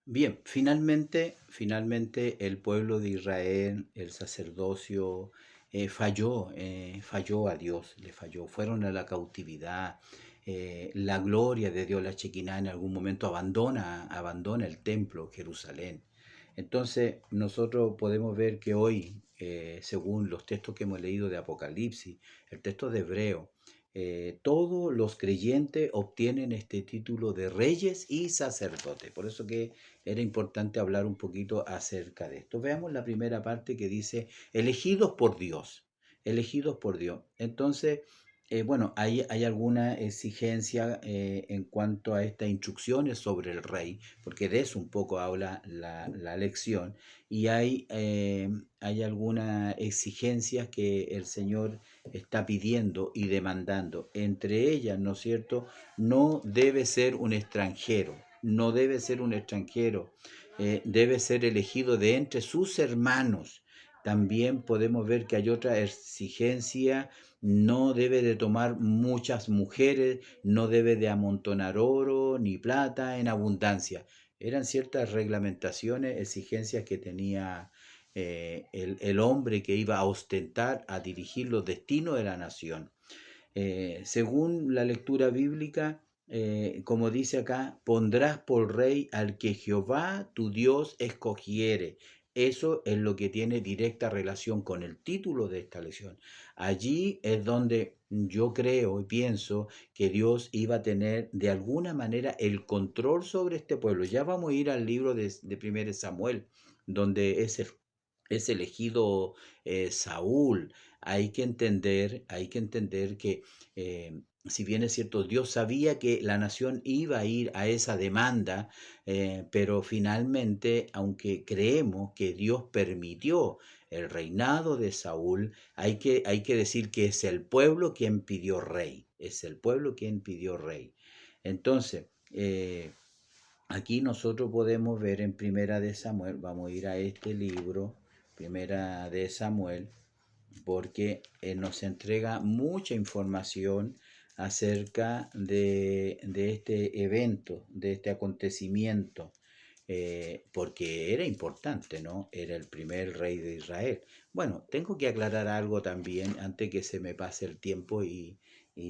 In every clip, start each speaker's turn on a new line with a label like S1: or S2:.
S1: Bien, finalmente el pueblo de Israel, el sacerdocio, falló a Dios, le falló, fueron a la cautividad, la gloria de Dios, la Shekinah, en algún momento abandona el templo, Jerusalén. Entonces, nosotros podemos ver que hoy, según los textos que hemos leído de Apocalipsis, el texto de Hebreo, todos los creyentes obtienen este título de reyes y sacerdotes. Por eso que era importante hablar un poquito acerca de esto. Veamos la primera parte que dice, elegidos por Dios, elegidos por Dios. Entonces, bueno, hay alguna exigencia en cuanto a estas instrucciones sobre el rey, porque de eso un poco habla la lección, y hay algunas exigencias que el Señor está pidiendo y demandando. Entre ellas, ¿no es cierto? No debe ser un extranjero, no debe ser un extranjero, debe ser elegido de entre sus hermanos. También podemos ver que hay otra exigencia, no debe de tomar muchas mujeres, no debe de amontonar oro ni plata en abundancia. Eran ciertas reglamentaciones, exigencias que tenía el hombre que iba a ostentar, a dirigir los destinos de la nación. Según la lectura bíblica, como dice acá, pondrás por rey al que Jehová tu Dios escogiere. Eso es lo que tiene directa relación con el título de esta lección. Allí es donde yo creo y pienso que Dios iba a tener de alguna manera el control sobre este pueblo. Ya vamos a ir al libro de 1 Samuel, donde es elegido Saúl. Hay que entender que si bien es cierto, Dios sabía que la nación iba a ir a esa demanda, pero finalmente, aunque creemos que Dios permitió el reinado de Saúl, hay que decir que es el pueblo quien pidió rey, es el pueblo quien pidió rey. Entonces, aquí nosotros podemos ver en Primera de Samuel, vamos a ir a este libro, Primera de Samuel, porque nos entrega mucha información acerca de este evento, de este acontecimiento, porque era importante, ¿no? Era el primer rey de Israel. Bueno, tengo que aclarar algo también antes que se me pase el tiempo y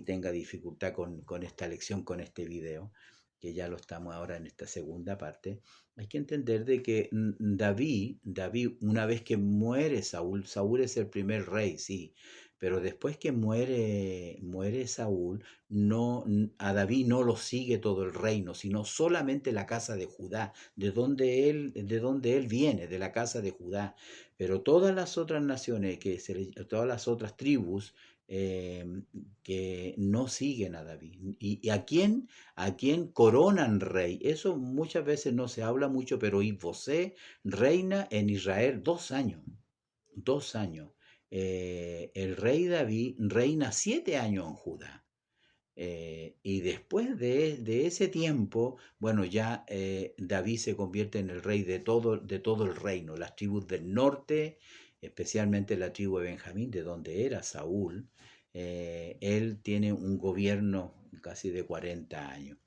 S1: tenga dificultad con esta lección, con este video, que ya lo estamos ahora en esta segunda parte. Hay que entender de que David, una vez que muere Saúl es el primer rey, sí, pero después que muere Saúl, a David no lo sigue todo el reino, sino solamente la casa de Judá, de donde él viene, de la casa de Judá. Pero todas las otras naciones, todas las otras tribus, eh, que no siguen a David. ¿Y a quién coronan rey? Eso muchas veces no se habla mucho, pero Isbosé reina en Israel 2 años. 2 años. El rey David reina 7 años en Judá. Y después de ese tiempo, bueno, ya David se convierte en el rey de todo el reino, las tribus del norte, especialmente la tribu de Benjamín, de donde era Saúl. Él tiene un gobierno casi de 40 años.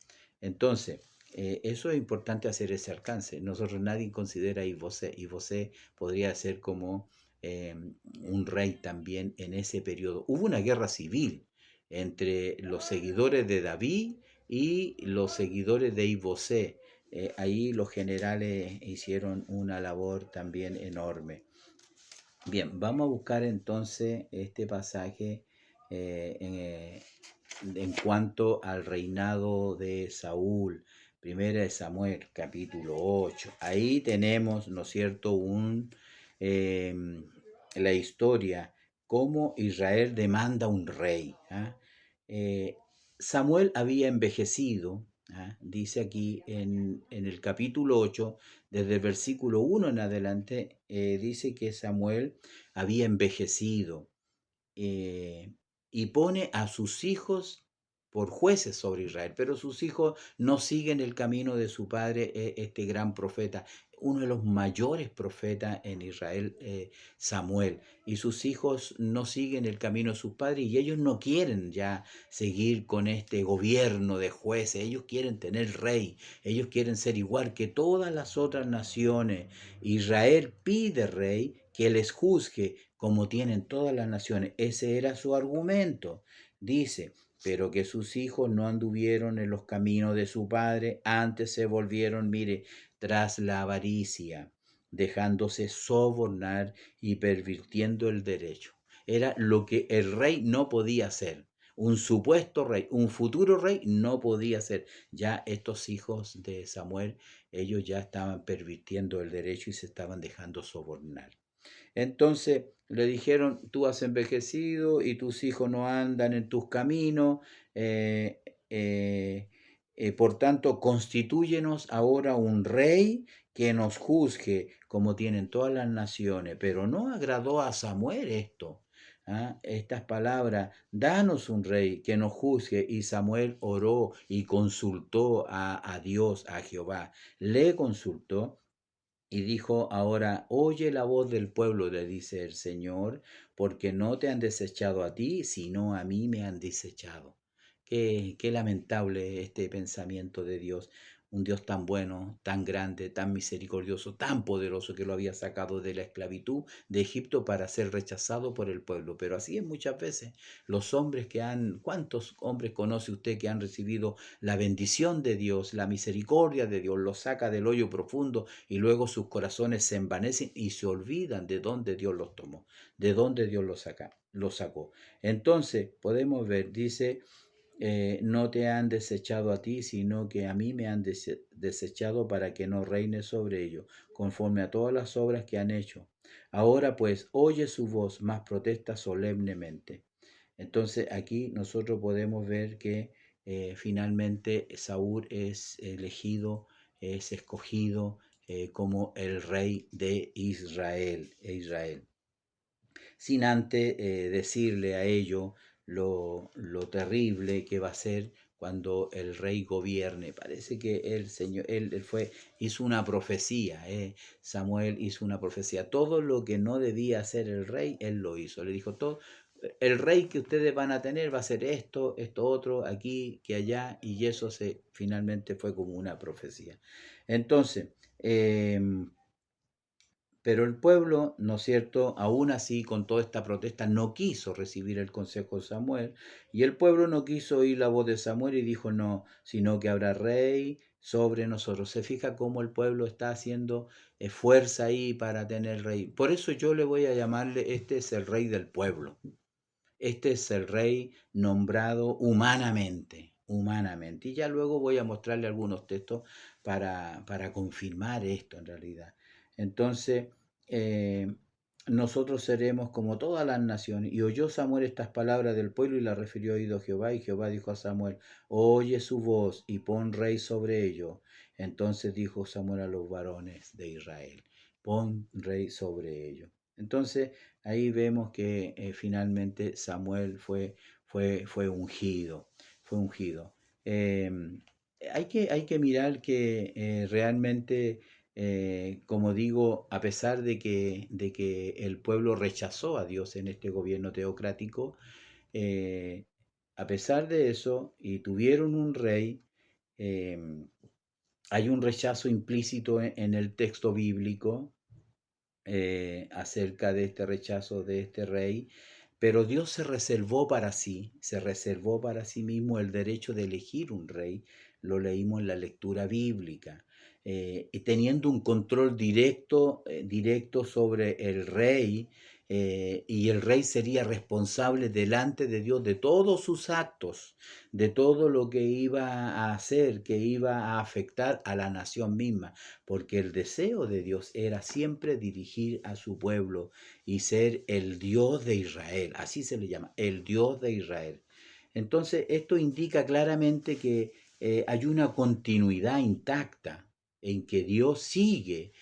S1: Entonces, eso es importante hacer ese alcance. Nosotros nadie considera a Isbosé. Isbosé podría ser como eh, un rey también en ese periodo. Hubo una guerra civil entre los seguidores de David y los seguidores de Isbosé. Ahí los generales hicieron una labor también enorme. Bien, vamos a buscar entonces este pasaje en cuanto al reinado de Saúl. Primera de Samuel, capítulo 8. Ahí tenemos, ¿no es cierto?, eh, la historia, cómo Israel demanda un rey. ¿Ah? Eh, Samuel había envejecido, ¿ah? Dice aquí en el capítulo 8, desde el versículo 1 en adelante, dice que Samuel había envejecido, eh, y pone a sus hijos por jueces sobre Israel, pero sus hijos no siguen el camino de su padre, este gran profeta, uno de los mayores profetas en Israel, Samuel, y sus hijos no siguen el camino de sus padres y ellos no quieren ya seguir con este gobierno de jueces, ellos quieren tener rey, ellos quieren ser igual que todas las otras naciones. Israel pide rey que les juzgue como tienen todas las naciones. Ese era su argumento. Dice, pero que sus hijos no anduvieron en los caminos de su padre, antes se volvieron, mire, tras la avaricia, dejándose sobornar y pervirtiendo el derecho. Era lo que el rey no podía hacer. Un supuesto rey, un futuro rey no podía ser. Ya estos hijos de Samuel, ellos ya estaban pervirtiendo el derecho y se estaban dejando sobornar. Entonces le dijeron, tú has envejecido y tus hijos no andan en tus caminos, eh, eh, por tanto, constitúyenos ahora un rey que nos juzgue como tienen todas las naciones. Pero no agradó a Samuel esto. Estas palabras, danos un rey que nos juzgue. Y Samuel oró y consultó a Dios, a Jehová. Le consultó y dijo, ahora oye la voz del pueblo, le dice el Señor, porque no te han desechado a ti, sino a mí me han desechado. Qué lamentable este pensamiento de Dios, un Dios tan bueno, tan grande, tan misericordioso, tan poderoso que lo había sacado de la esclavitud de Egipto para ser rechazado por el pueblo. Pero así es muchas veces. Los hombres ¿cuántos hombres conoce usted que han recibido la bendición de Dios, la misericordia de Dios, los saca del hoyo profundo y luego sus corazones se envanecen y se olvidan de dónde Dios los tomó, de dónde Dios los sacó? Entonces podemos ver, dice, no te han desechado a ti, sino que a mí me han desechado para que no reine sobre ellos, conforme a todas las obras que han hecho. Ahora pues, oye su voz, mas protesta solemnemente. Entonces aquí nosotros podemos ver que finalmente Saúl es elegido, es escogido como el rey de Israel, sin antes decirle a ellos lo terrible que va a ser cuando el rey gobierne. Parece que el Señor, hizo una profecía, Samuel hizo una profecía. Todo lo que no debía hacer el rey, él lo hizo. Le dijo, todo, el rey que ustedes van a tener va a ser esto, esto otro, aquí, que allá, y eso finalmente fue como una profecía. Entonces, pero el pueblo, ¿no es cierto?, aún así, con toda esta protesta, no quiso recibir el consejo de Samuel, y el pueblo no quiso oír la voz de Samuel y dijo, no, sino que habrá rey sobre nosotros. Se fija cómo el pueblo está haciendo fuerza ahí para tener rey. Por eso yo le voy a llamarle, este es el rey del pueblo. Este es el rey nombrado humanamente. Y ya luego voy a mostrarle algunos textos para confirmar esto en realidad. Entonces, eh, nosotros seremos como todas las naciones. Y oyó Samuel estas palabras del pueblo y las refirió a oído Jehová. Y Jehová dijo a Samuel, oye su voz y pon rey sobre ellos. Entonces dijo Samuel a los varones de Israel, pon rey sobre ellos. Entonces, ahí vemos que finalmente Samuel fue ungido, fue ungido. Eh, hay que mirar que realmente, como digo, a pesar de que el pueblo rechazó a Dios en este gobierno teocrático, eh, a pesar de eso, y tuvieron un rey, eh, hay un rechazo implícito en el texto bíblico acerca de este rechazo de este rey, pero Dios se reservó para sí mismo el derecho de elegir un rey, lo leímos en la lectura bíblica, y teniendo un control directo sobre el rey, y el rey sería responsable delante de Dios de todos sus actos, de todo lo que iba a hacer, que iba a afectar a la nación misma, porque el deseo de Dios era siempre dirigir a su pueblo y ser el Dios de Israel, así se le llama, el Dios de Israel. Entonces, esto indica claramente que hay una continuidad intacta en que Dios sigue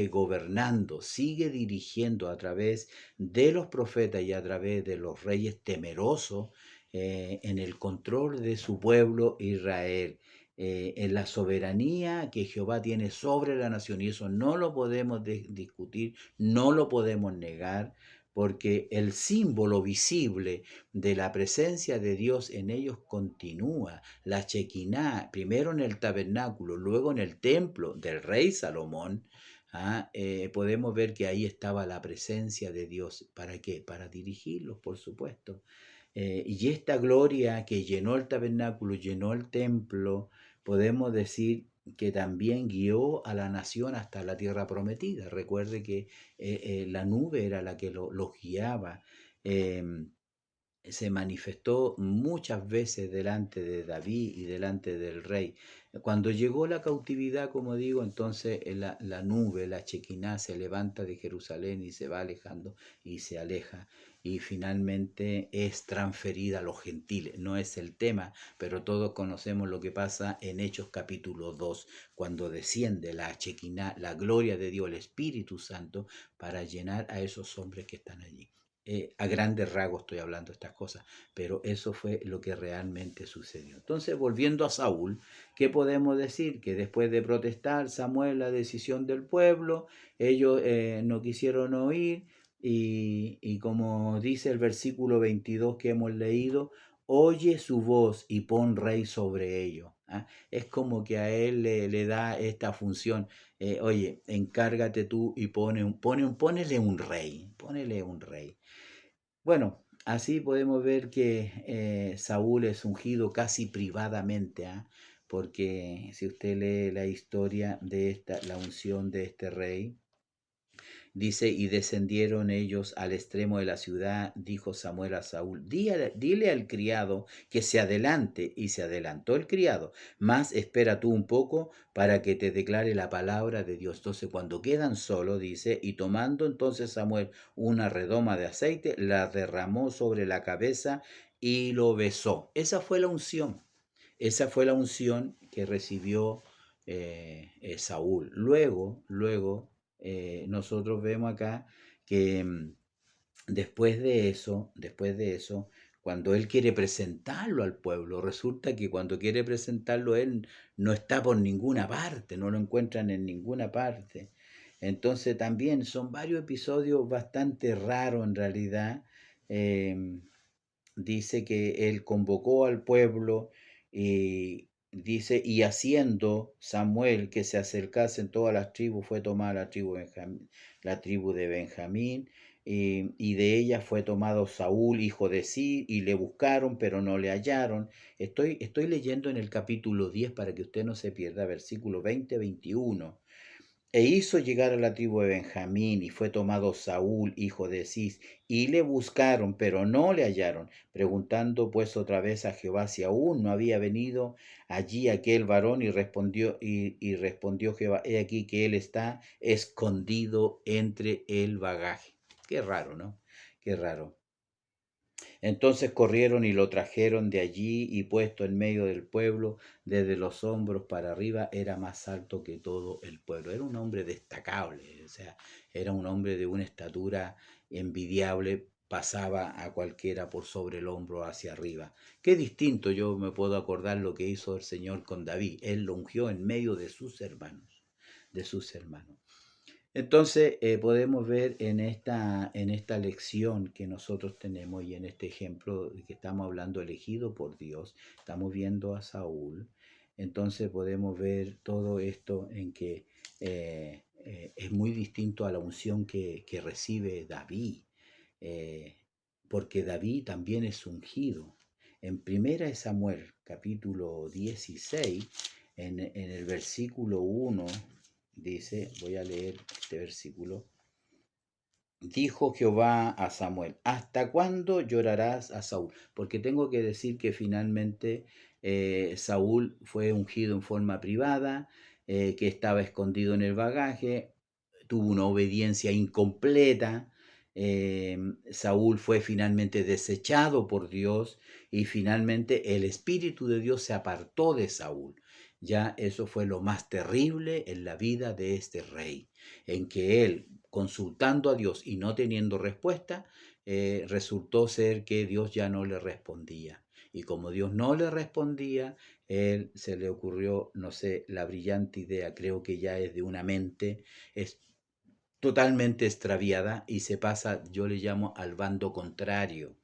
S1: gobernando, sigue dirigiendo a través de los profetas y a través de los reyes temerosos, en el control de su pueblo Israel, en la soberanía que Jehová tiene sobre la nación. Y eso no lo podemos discutir, no lo podemos negar, porque el símbolo visible de la presencia de Dios en ellos continúa. La Shekinah, primero en el tabernáculo, luego en el templo del rey Salomón. Podemos ver que ahí estaba la presencia de Dios. ¿Para qué? Para dirigirlos, por supuesto. Y esta gloria que llenó el tabernáculo, llenó el templo, podemos decir que también guió a la nación hasta la tierra prometida. Recuerde que la nube era la que los guiaba. Se manifestó muchas veces delante de David y delante del rey. Cuando llegó la cautividad, como digo, entonces la nube, la Shekinah, se levanta de Jerusalén y se va alejando y se aleja. Y finalmente es transferida a los gentiles. No es el tema, pero todos conocemos lo que pasa en Hechos capítulo 2, cuando desciende la Shekinah, la gloria de Dios, el Espíritu Santo, para llenar a esos hombres que están allí. A grandes rasgos estoy hablando de estas cosas, pero eso fue lo que realmente sucedió. Entonces, volviendo a Saúl, ¿qué podemos decir? Que después de protestar Samuel la decisión del pueblo, ellos no quisieron oír y como dice el versículo 22 que hemos leído, oye su voz y pon rey sobre ellos. Es como que a él le da esta función, oye, encárgate tú y ponele un rey, ponele un rey. Bueno, así podemos ver que Saúl es ungido casi privadamente, porque si usted lee la historia de la unción de este rey, dice, y descendieron ellos al extremo de la ciudad, dijo Samuel a Saúl, dile al criado que se adelante, y se adelantó el criado, mas espera tú un poco para que te declare la palabra de Dios. Entonces cuando quedan solos, dice, y tomando entonces Samuel una redoma de aceite, la derramó sobre la cabeza y lo besó. Esa fue la unción que recibió Saúl. Luego, nosotros vemos acá que después de eso, cuando él quiere presentarlo al pueblo, resulta que cuando quiere presentarlo él no está por ninguna parte, no lo encuentran en ninguna parte. Entonces también son varios episodios bastante raros en realidad. Eh, Dice que él convocó al pueblo y dice, y haciendo Samuel que se acercasen todas las tribus, fue tomada la tribu de Benjamín, y de ella fue tomado Saúl, hijo de Cis, y le buscaron, pero no le hallaron. Estoy leyendo en el capítulo 10 para que usted no se pierda, versículo 20-21. E hizo llegar a la tribu de Benjamín, y fue tomado Saúl, hijo de Cis, y le buscaron, pero no le hallaron, preguntando pues otra vez a Jehová si aún no había venido allí aquel varón, y respondió Jehová, he aquí que él está escondido entre el bagaje. Qué raro, ¿no? Qué raro. Entonces corrieron y lo trajeron de allí, y puesto en medio del pueblo, desde los hombros para arriba, era más alto que todo el pueblo. Era un hombre destacable, o sea, era un hombre de una estatura envidiable, pasaba a cualquiera por sobre el hombro hacia arriba. Qué distinto, yo me puedo acordar lo que hizo el Señor con David. Él lo ungió en medio de sus hermanos, de sus hermanos. Entonces podemos ver en esta lección que nosotros tenemos y en este ejemplo de que estamos hablando elegido por Dios, estamos viendo a Saúl. Entonces podemos ver todo esto en que es muy distinto a la unción que recibe David, eh, porque David también es ungido. En primera de Samuel, capítulo 16, en el versículo 1, dice, voy a leer este versículo. Dijo Jehová a Samuel, ¿hasta cuándo llorarás a Saúl? Porque tengo que decir que finalmente Saúl fue ungido en forma privada, que estaba escondido en el bagaje, tuvo una obediencia incompleta. Saúl fue finalmente desechado por Dios, y finalmente el Espíritu de Dios se apartó de Saúl. Ya eso fue lo más terrible en la vida de este rey, en que él, consultando a Dios y no teniendo respuesta, resultó ser que Dios ya no le respondía. Y como Dios no le respondía, él se le ocurrió, no sé, la brillante idea, creo que ya es de una mente, es totalmente extraviada y se pasa, yo le llamo al bando contrario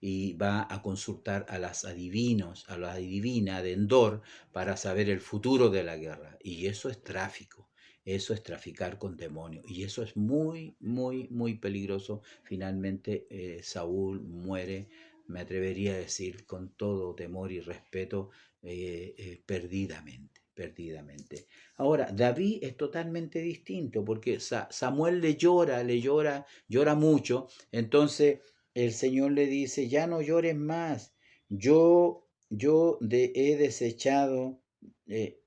S1: y va a consultar a las adivinos, a la adivina de Endor para saber el futuro de la guerra. Y eso es tráfico, eso es traficar con demonios y eso es muy, muy, muy peligroso. Finalmente Saúl muere, me atrevería a decir con todo temor y respeto, perdidamente, perdidamente. Ahora, David es totalmente distinto porque Samuel le llora, llora mucho. Entonces el Señor le dice, ya no llores más. He desechado.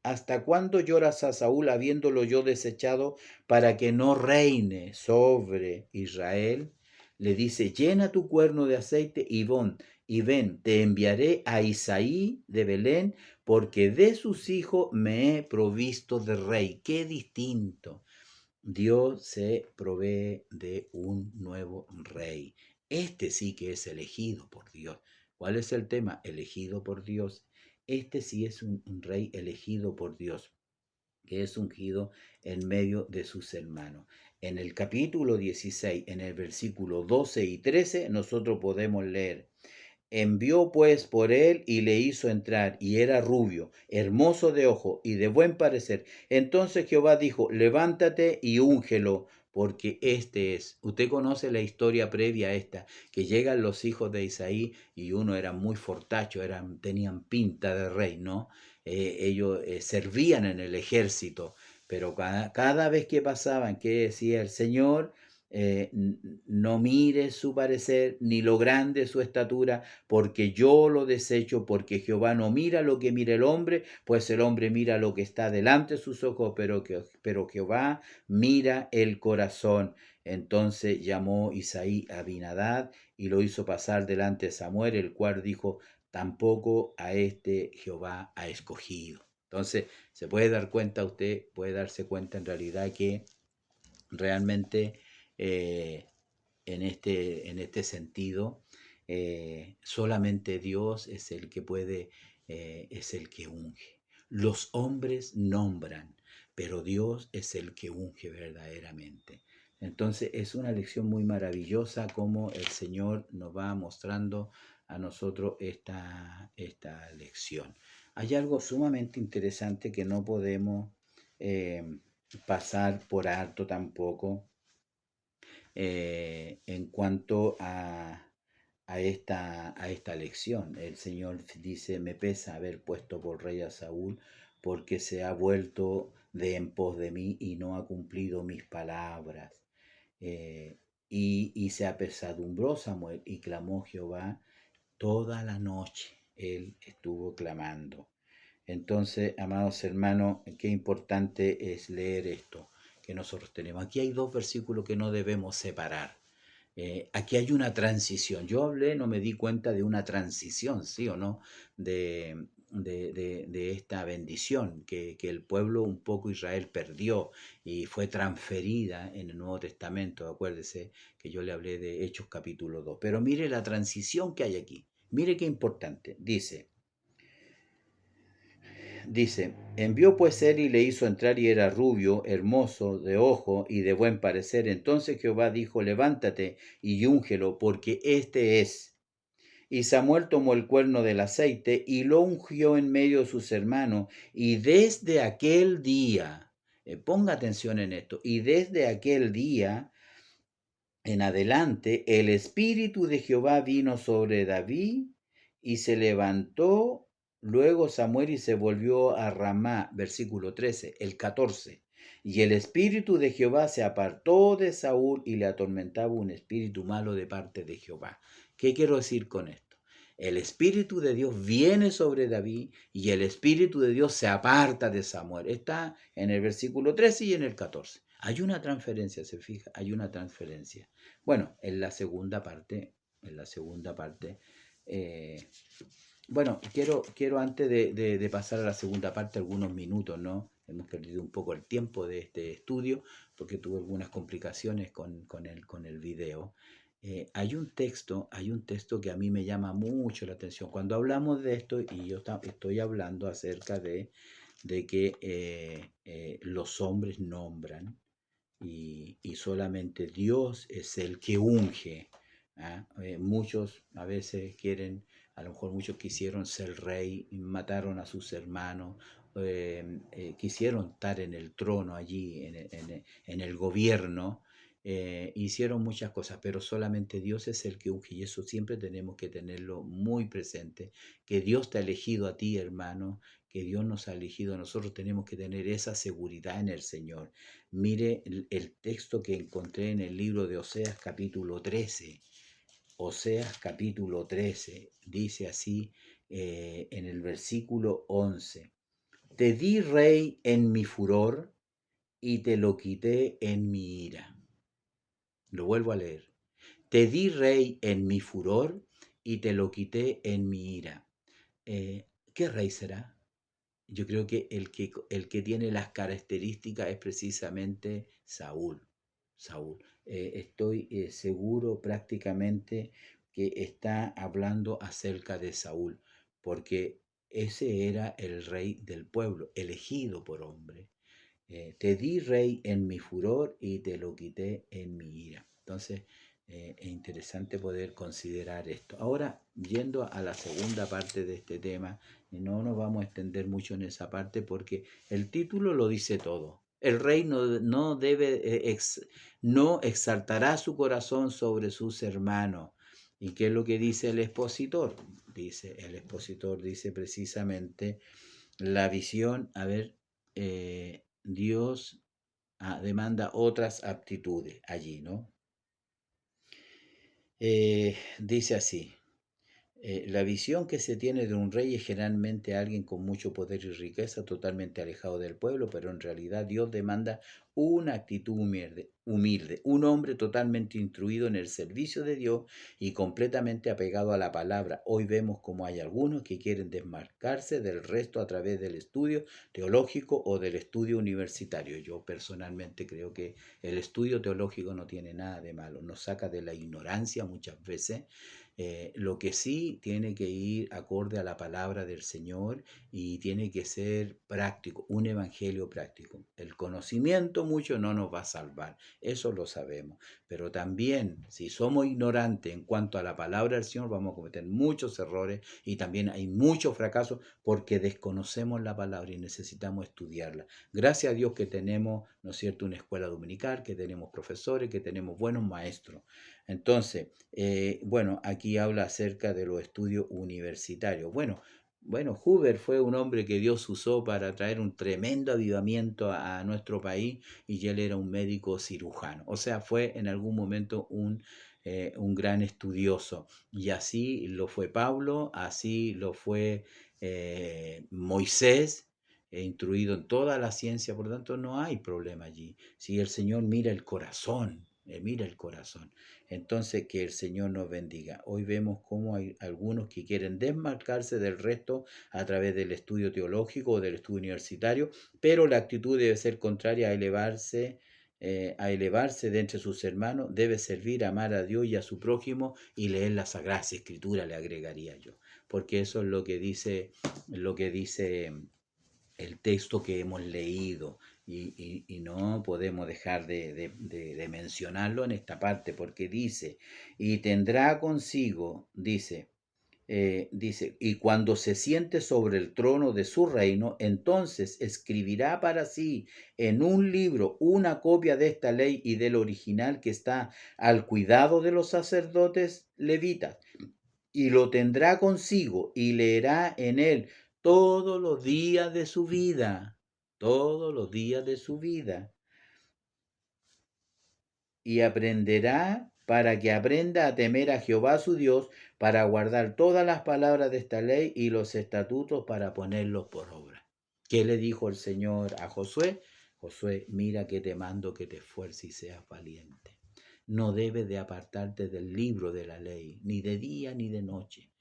S1: ¿Hasta cuándo lloras a Saúl habiéndolo yo desechado para que no reine sobre Israel? Le dice, llena tu cuerno de aceite y ven, te enviaré a Isaí de Belén porque de sus hijos me he provisto de rey. Qué distinto. Dios se provee de un nuevo rey. Este sí que es elegido por Dios. ¿Cuál es el tema? Elegido por Dios. Este sí es un rey elegido por Dios, que es ungido en medio de sus hermanos. En el capítulo 16, en el versículo 12 y 13, nosotros podemos leer, envió pues por él y le hizo entrar, y era rubio, hermoso de ojo y de buen parecer. Entonces Jehová dijo, levántate y úngelo, porque este es. Usted conoce la historia previa a esta, que llegan los hijos de Isaí y uno era muy fortacho, tenían pinta de rey, ¿no? Ellos servían en el ejército, pero cada vez que pasaban, que decía el Señor, no mire su parecer, ni lo grande su estatura, porque yo lo desecho, porque Jehová no mira lo que mira el hombre, pues el hombre mira lo que está delante de sus ojos, pero Jehová mira el corazón. Entonces llamó Isaí a Abinadab y lo hizo pasar delante de Samuel, el cual dijo, tampoco a este Jehová ha escogido. Entonces se puede dar cuenta, usted puede darse cuenta en realidad que realmente eh, en este sentido, solamente Dios es el que puede, es el que unge. Los hombres nombran, pero Dios es el que unge verdaderamente. Entonces es una lección muy maravillosa como el Señor nos va mostrando a nosotros esta lección. Hay algo sumamente interesante que no podemos eh, pasar por alto tampoco en cuanto a esta lección. El Señor dice, me pesa haber puesto por rey a Saúl porque se ha vuelto de en pos de mí y no ha cumplido mis palabras. Eh, y se apesadumbró Samuel y clamó Jehová toda la noche. Él estuvo clamando. Entonces, amados hermanos, qué importante es leer esto que nosotros tenemos. Aquí hay dos versículos que no debemos separar. Aquí hay una transición. Yo hablé, no me di cuenta de una transición, ¿sí o no? De esta bendición que el pueblo un poco Israel perdió y fue transferida en el Nuevo Testamento. Acuérdese que yo le hablé de Hechos capítulo 2. Pero mire la transición que hay aquí. Mire qué importante. Dice, envió pues él y le hizo entrar y era rubio, hermoso, de ojo y de buen parecer. Entonces Jehová dijo, levántate y úngelo, porque este es. Y Samuel tomó el cuerno del aceite y lo ungió en medio de sus hermanos. Y desde aquel día, ponga atención en esto, y desde aquel día en adelante el Espíritu de Jehová vino sobre David y se levantó luego Samuel y se volvió a Ramá, versículo 13, el 14. Y el Espíritu de Jehová se apartó de Saúl y le atormentaba un espíritu malo de parte de Jehová. ¿Qué quiero decir con esto? El Espíritu de Dios viene sobre David y el Espíritu de Dios se aparta de Samuel. Está en el versículo 13 y en el 14. Hay una transferencia, se fija, hay una transferencia. Bueno, en la segunda parte, eh, bueno, quiero antes de pasar a la segunda parte algunos minutos, ¿no? Hemos perdido un poco el tiempo de este estudio porque tuve algunas complicaciones con el video. hay un texto que a mí me llama mucho la atención. Cuando hablamos de esto, y yo estoy hablando acerca de que los hombres nombran y solamente Dios es el que unge. ¿Ah? Muchos a veces quieren, a lo mejor muchos quisieron ser rey, mataron a sus hermanos, quisieron estar en el trono allí, en el gobierno, hicieron muchas cosas, pero solamente Dios es el que unge y eso siempre tenemos que tenerlo muy presente, que Dios te ha elegido a ti, hermano, que Dios nos ha elegido a nosotros, tenemos que tener esa seguridad en el Señor. Mire el texto que encontré en el libro de Oseas capítulo 13. Oseas capítulo 13 dice así en el versículo 11. Te di rey en mi furor y te lo quité en mi ira. Lo vuelvo a leer. Te di rey en mi furor y te lo quité en mi ira. ¿Qué rey será? Yo creo que el que tiene las características es precisamente Saúl. Saúl. Estoy seguro prácticamente que está hablando acerca de Saúl, porque ese era el rey del pueblo, elegido por hombre. Te di rey en mi furor y te lo quité en mi ira. Entonces, es interesante poder considerar esto. Ahora, yendo a la segunda parte de este tema, no nos vamos a extender mucho en esa parte porque el título lo dice todo. El rey no debe, no exaltará su corazón sobre sus hermanos. ¿Y qué es lo que dice el expositor? El expositor dice precisamente la visión, a ver, Dios demanda otras aptitudes allí, ¿no? Dice así, la visión que se tiene de un rey es generalmente alguien con mucho poder y riqueza, totalmente alejado del pueblo, pero en realidad Dios demanda una actitud humilde, un hombre totalmente instruido en el servicio de Dios y completamente apegado a la palabra. Hoy vemos como hay algunos que quieren desmarcarse del resto a través del estudio teológico o del estudio universitario. Yo personalmente creo que el estudio teológico no tiene nada de malo, nos saca de la ignorancia muchas veces. Lo que sí tiene que ir acorde a la palabra del Señor y tiene que ser práctico, un evangelio práctico. El conocimiento mucho no nos va a salvar, eso lo sabemos, pero también si somos ignorantes en cuanto a la palabra del Señor vamos a cometer muchos errores y también hay muchos fracasos porque desconocemos la palabra y necesitamos estudiarla. Gracias a Dios que tenemos, ¿no es cierto?, una escuela dominical, que tenemos profesores, que tenemos buenos maestros. Entonces, bueno, aquí habla acerca de los estudios universitarios. Bueno, Hoover fue un hombre que Dios usó para traer un tremendo avivamiento a nuestro país y él era un médico cirujano. O sea, fue en algún momento un gran estudioso. Y así lo fue Pablo, así lo fue Moisés, instruido en toda la ciencia, por lo tanto no hay problema allí. Si el Señor mira el corazón. Entonces, que el Señor nos bendiga. Hoy vemos cómo hay algunos que quieren desmarcarse del resto a través del estudio teológico o del estudio universitario, pero la actitud debe ser contraria a elevarse de entre sus hermanos, debe servir, amar a Dios y a su prójimo y leer la Sagrada Escritura, le agregaría yo, porque eso es lo que dice el texto que hemos leído y no podemos dejar de mencionarlo en esta parte porque dice, y tendrá consigo, dice, y cuando se siente sobre el trono de su reino, entonces escribirá para sí en un libro una copia de esta ley y del original que está al cuidado de los sacerdotes levitas y lo tendrá consigo y leerá en él todos los días de su vida, todos los días de su vida, y aprenderá para que aprenda a temer a Jehová su Dios, para guardar todas las palabras de esta ley y los estatutos para ponerlos por obra. ¿Qué le dijo el Señor a Josué? Josué, mira que te mando que te esfuerces y seas valiente. No debes de apartarte del libro de la ley, ni de día ni de noche.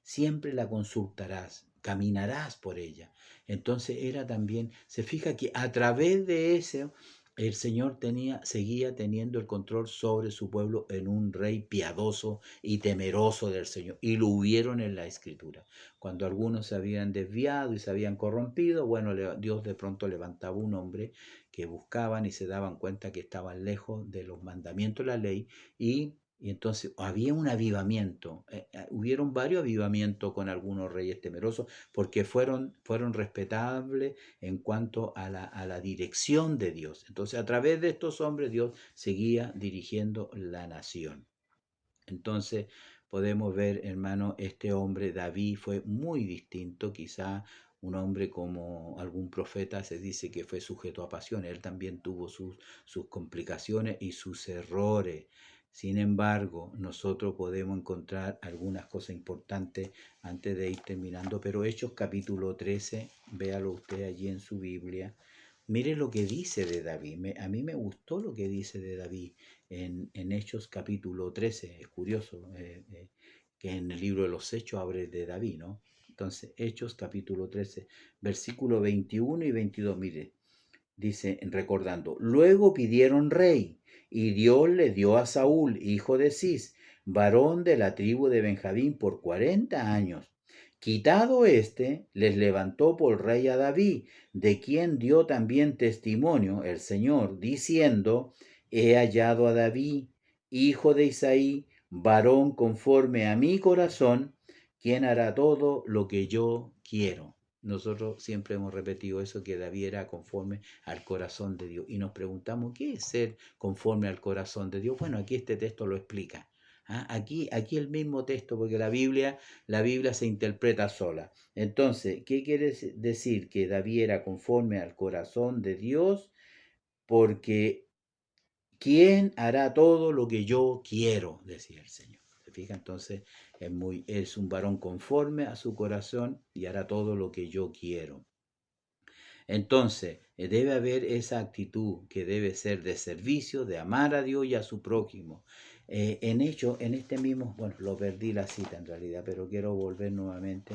S1: Siempre la consultarás, caminarás por ella. Entonces era también, se fija que a través de eso el Señor seguía teniendo el control sobre su pueblo en un rey piadoso y temeroso del Señor. Y lo hubieron en la Escritura. Cuando algunos se habían desviado y se habían corrompido, bueno, Dios de pronto levantaba un hombre que buscaban y se daban cuenta que estaban lejos de los mandamientos de la ley y entonces había un avivamiento. Hubieron varios avivamientos con algunos reyes temerosos porque fueron respetables en cuanto a la dirección de Dios. Entonces, a través de estos hombres, Dios seguía dirigiendo la nación. Entonces, podemos ver, hermano, este hombre, David, fue muy distinto, quizá un hombre como algún profeta se dice que fue sujeto a pasiones, él también tuvo sus complicaciones y sus errores. Sin embargo, nosotros podemos encontrar algunas cosas importantes antes de ir terminando, pero Hechos capítulo 13, véalo usted allí en su Biblia. Mire lo que dice de David. A mí me gustó lo que dice de David en Hechos capítulo 13. Es curioso que en el libro de los Hechos abre de David, ¿no? Entonces, Hechos capítulo 13, versículo 21 y 22, mire, dice, recordando, luego pidieron rey, y Dios le dio a Saúl, hijo de Cis, varón de la tribu de Benjamín, por 40 años. Quitado éste, les levantó por rey a David, de quien dio también testimonio el Señor, diciendo, he hallado a David, hijo de Isaí, varón conforme a mi corazón, quien hará todo lo que yo quiero. Nosotros siempre hemos repetido eso, que David era conforme al corazón de Dios. Y nos preguntamos, ¿qué es ser conforme al corazón de Dios? Bueno, aquí este texto lo explica. ¿Ah? Aquí el mismo texto, porque la Biblia se interpreta sola. Entonces, ¿qué quiere decir? Que David era conforme al corazón de Dios, porque ¿quién hará todo lo que yo quiero? Decía el Señor. ¿Se fija? Entonces, es un varón conforme a su corazón y hará todo lo que yo quiero. Entonces, debe haber esa actitud que debe ser de servicio, de amar a Dios y a su prójimo. En este mismo, bueno, lo perdí la cita en realidad, pero quiero volver nuevamente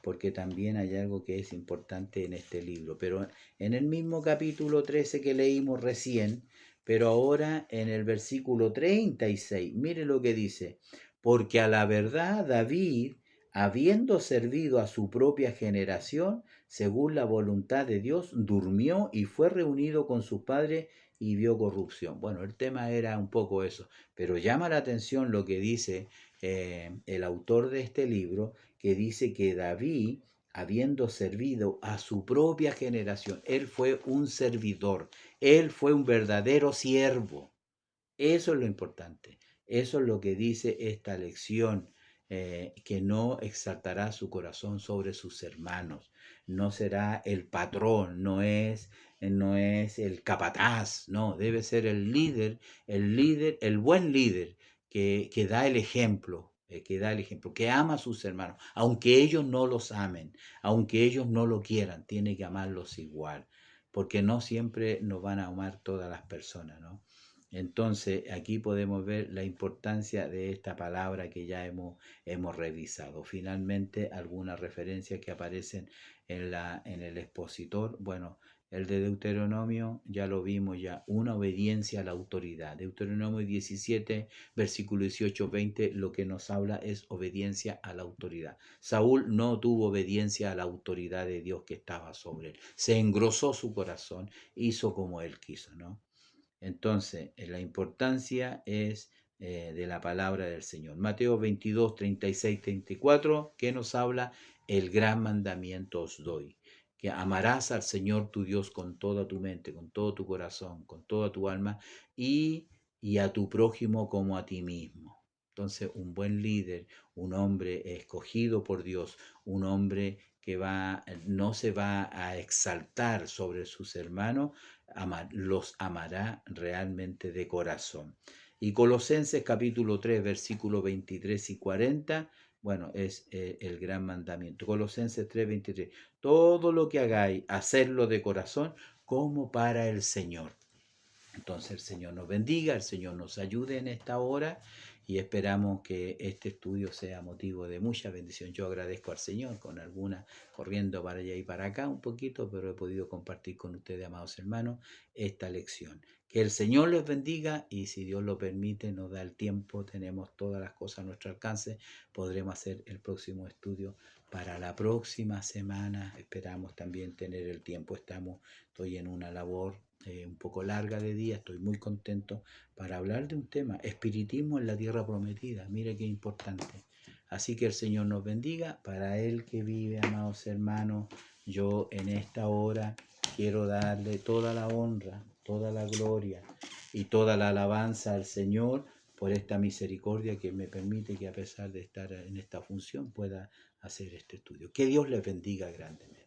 S1: porque también hay algo que es importante en este libro. Pero en el mismo capítulo 13 que leímos recién, pero ahora en el versículo 36, mire lo que dice, porque a la verdad David, habiendo servido a su propia generación, según la voluntad de Dios, durmió y fue reunido con su padre y vio corrupción. Bueno, el tema era un poco eso, pero llama la atención lo que dice el autor de este libro, que dice que David, habiendo servido a su propia generación, él fue un servidor, él fue un verdadero siervo. Eso es lo importante. Eso es lo que dice esta lección, que no exaltará su corazón sobre sus hermanos. No será el patrón, no es el capataz, no, debe ser el buen líder que da el ejemplo. Que ama a sus hermanos, aunque ellos no los amen, aunque ellos no lo quieran, tiene que amarlos igual, porque no siempre nos van a amar todas las personas, ¿no? Entonces, aquí podemos ver la importancia de esta palabra que ya hemos revisado. Finalmente, algunas referencias que aparecen en el expositor. Bueno, el de Deuteronomio, ya lo vimos ya, una obediencia a la autoridad. Deuteronomio 17, versículo 18-20, lo que nos habla es obediencia a la autoridad. Saúl no tuvo obediencia a la autoridad de Dios que estaba sobre él. Se engrosó su corazón, hizo como él quiso, ¿no? Entonces, la importancia es de la palabra del Señor. Mateo 22, 36, 34, que nos habla, el gran mandamiento os doy, que amarás al Señor tu Dios con toda tu mente, con todo tu corazón, con toda tu alma y a tu prójimo como a ti mismo. Entonces, un buen líder, un hombre escogido por Dios, un hombre que no se va a exaltar sobre sus hermanos, los amará realmente de corazón. Y Colosenses capítulo 3, versículos 23 y 40, bueno, es el gran mandamiento. Colosenses 3, 23. Todo lo que hagáis, hacedlo de corazón como para el Señor. Entonces el Señor nos bendiga, el Señor nos ayude en esta hora y esperamos que este estudio sea motivo de mucha bendición. Yo agradezco al Señor con alguna corriendo para allá y para acá un poquito, pero he podido compartir con ustedes, amados hermanos, esta lección. Que el Señor les bendiga y si Dios lo permite, nos da el tiempo, tenemos todas las cosas a nuestro alcance, podremos hacer el próximo estudio para la próxima semana. Esperamos también tener el tiempo. Estoy en una labor un poco larga de día, estoy muy contento para hablar de un tema, espiritismo en la tierra prometida. Mire qué importante. Así que el Señor nos bendiga. Para Él que vive, amados hermanos, yo en esta hora quiero darle toda la honra, toda la gloria y toda la alabanza al Señor por esta misericordia que me permite que a pesar de estar en esta función pueda hacer este estudio. Que Dios les bendiga grandemente.